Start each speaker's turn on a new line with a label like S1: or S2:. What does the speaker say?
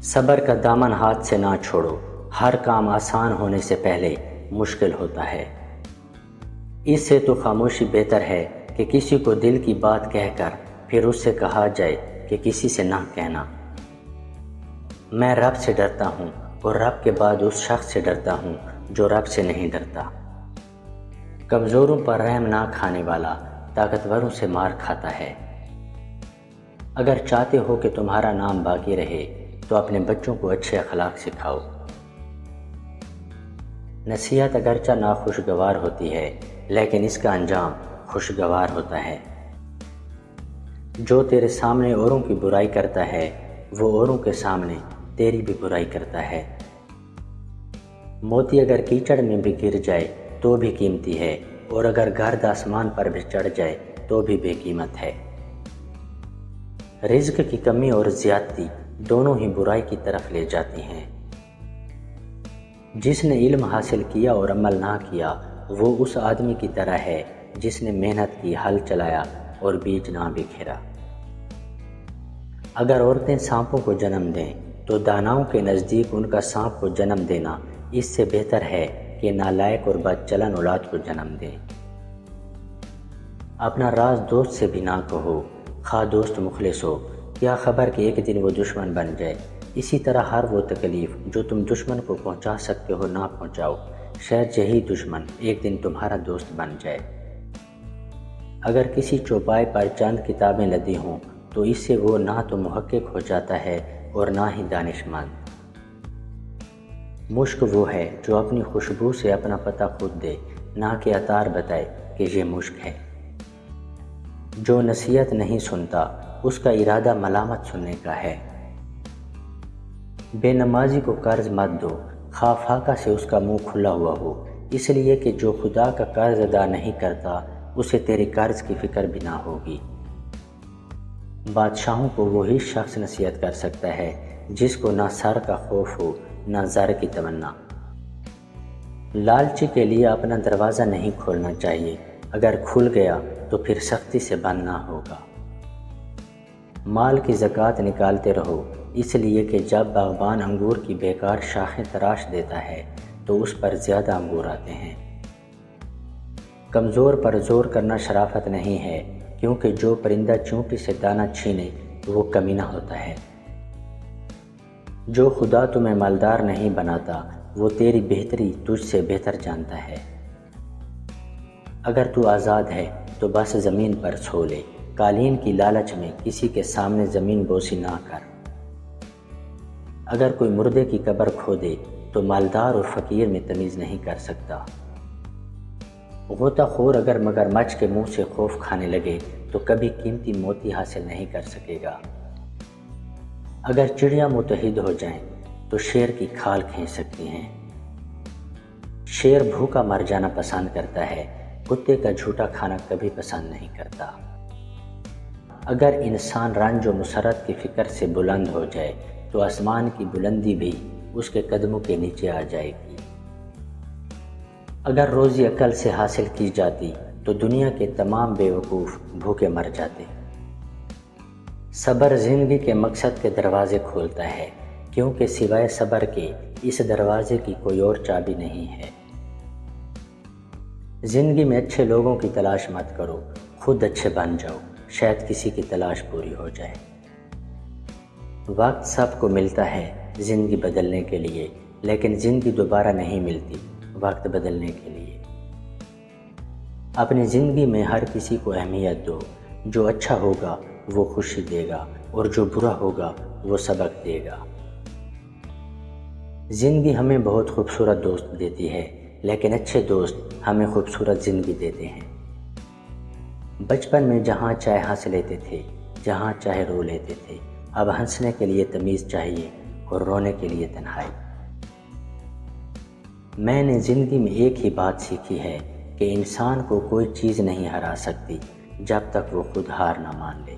S1: صبر کا دامن ہاتھ سے نہ چھوڑو، ہر کام آسان ہونے سے پہلے مشکل ہوتا ہے۔ اس سے تو خاموشی بہتر ہے کہ کسی کو دل کی بات کہہ کر پھر اس سے کہا جائے کہ کسی سے نہ کہنا۔ میں رب سے ڈرتا ہوں اور رب کے بعد اس شخص سے ڈرتا ہوں جو رب سے نہیں ڈرتا۔ کمزوروں پر رحم نہ کھانے والا طاقتوروں سے مار کھاتا ہے۔ اگر چاہتے ہو کہ تمہارا نام باقی رہے تو اپنے بچوں کو اچھے اخلاق سکھاؤ۔ نصیحت اگرچہ ناخوشگوار ہوتی ہے لیکن اس کا انجام خوشگوار ہوتا ہے۔ جو تیرے سامنے اوروں کی برائی کرتا ہے وہ اوروں کے سامنے تیری بھی برائی کرتا ہے۔ موتی اگر کیچڑ میں بھی گر جائے تو بھی قیمتی ہے، اور اگر گرد آسمان پر بھی چڑھ جائے تو بھی بے قیمت ہے۔ رزق کی کمی اور زیادتی دونوں ہی برائی کی طرف لے جاتی ہیں۔ جس نے علم حاصل کیا اور عمل نہ کیا وہ اس آدمی کی طرح ہے جس نے محنت کی، ہل چلایا اور بیج نہ بکھیرا۔ اگر عورتیں سانپوں کو جنم دیں تو داناؤں کے نزدیک ان کا سانپ کو جنم دینا اس سے بہتر ہے کہ نالائق اور بد چلن اولاد کو جنم دیں۔ اپنا راز دوست سے بھی نہ کہو، خواہ دوست مخلص ہو، کیا خبر کہ ایک دن وہ دشمن بن جائے۔ اسی طرح ہر وہ تکلیف جو تم دشمن کو پہنچا سکتے ہو نہ پہنچاؤ، شاید یہی دشمن ایک دن تمہارا دوست بن جائے۔ اگر کسی چوپائے پر چند کتابیں لدی ہوں تو اس سے وہ نہ تو محقق ہو جاتا ہے اور نہ ہی دانش مند۔ مشک وہ ہے جو اپنی خوشبو سے اپنا پتہ خود دے، نہ کہ عطار بتائے کہ یہ مشک ہے۔ جو نصیحت نہیں سنتا اس کا ارادہ ملامت سننے کا ہے۔ بے نمازی کو قرض مت دو، خواہ فاقہ سے اس کا منہ کھلا ہوا ہو، اس لیے کہ جو خدا کا قرض ادا نہیں کرتا اسے تیرے قرض کی فکر بھی نہ ہوگی۔ بادشاہوں کو وہی شخص نصیحت کر سکتا ہے جس کو نہ سر کا خوف ہو نہ زر کی تمنا۔ لالچی کے لیے اپنا دروازہ نہیں کھولنا چاہیے، اگر کھل گیا تو پھر سختی سے بند نہ ہوگا۔ مال کی زکوٰۃ نکالتے رہو، اس لیے کہ جب باغبان انگور کی بیکار شاخیں تراش دیتا ہے تو اس پر زیادہ انگور آتے ہیں۔ کمزور پر زور کرنا شرافت نہیں ہے، کیونکہ جو پرندہ چونٹی سے دانہ چھینے وہ کمینہ ہوتا ہے۔ جو خدا تمہیں مالدار نہیں بناتا وہ تیری بہتری تجھ سے بہتر جانتا ہے۔ اگر تو آزاد ہے تو بس زمین پر سو لے، قالین کی لالچ میں کسی کے سامنے زمین بوسی نہ کر۔ اگر کوئی مردے کی قبر کھودے تو مالدار اور فقیر میں تمیز نہیں کر سکتا۔ غوطہ خور اگر مگرمچھ کے منہ سے خوف کھانے لگے تو کبھی قیمتی موتی حاصل نہیں کر سکے گا۔ اگر چڑیا متحد ہو جائیں تو شیر کی کھال کھینچ سکتی ہیں۔ شیر بھوکا مر جانا پسند کرتا ہے، کتے کا جھوٹا کھانا کبھی پسند نہیں کرتا۔ اگر انسان رنج و مسرت کی فکر سے بلند ہو جائے تو آسمان کی بلندی بھی اس کے قدموں کے نیچے آ جائے گی۔ اگر روزی عقل سے حاصل کی جاتی تو دنیا کے تمام بے وقوف بھوکے مر جاتے۔ صبر زندگی کے مقصد کے دروازے کھولتا ہے، کیونکہ سوائے صبر کے اس دروازے کی کوئی اور چابی نہیں ہے۔ زندگی میں اچھے لوگوں کی تلاش مت کرو، خود اچھے بن جاؤ، شاید کسی کی تلاش پوری ہو جائے۔ وقت سب کو ملتا ہے زندگی بدلنے کے لیے، لیکن زندگی دوبارہ نہیں ملتی وقت بدلنے کے لیے۔ اپنی زندگی میں ہر کسی کو اہمیت دو، جو اچھا ہوگا وہ خوشی دے گا اور جو برا ہوگا وہ سبق دے گا۔ زندگی ہمیں بہت خوبصورت دوست دیتی ہے، لیکن اچھے دوست ہمیں خوبصورت زندگی دیتے ہیں۔ بچپن میں جہاں چاہے ہنس لیتے تھے، جہاں چاہے رو لیتے تھے، اب ہنسنے کے لیے تمیز چاہیے اور رونے کے لیے تنہائی۔ میں نے زندگی میں ایک ہی بات سیکھی ہے کہ انسان کو کوئی چیز نہیں ہرا سکتی جب تک وہ خود ہار نہ مان لے۔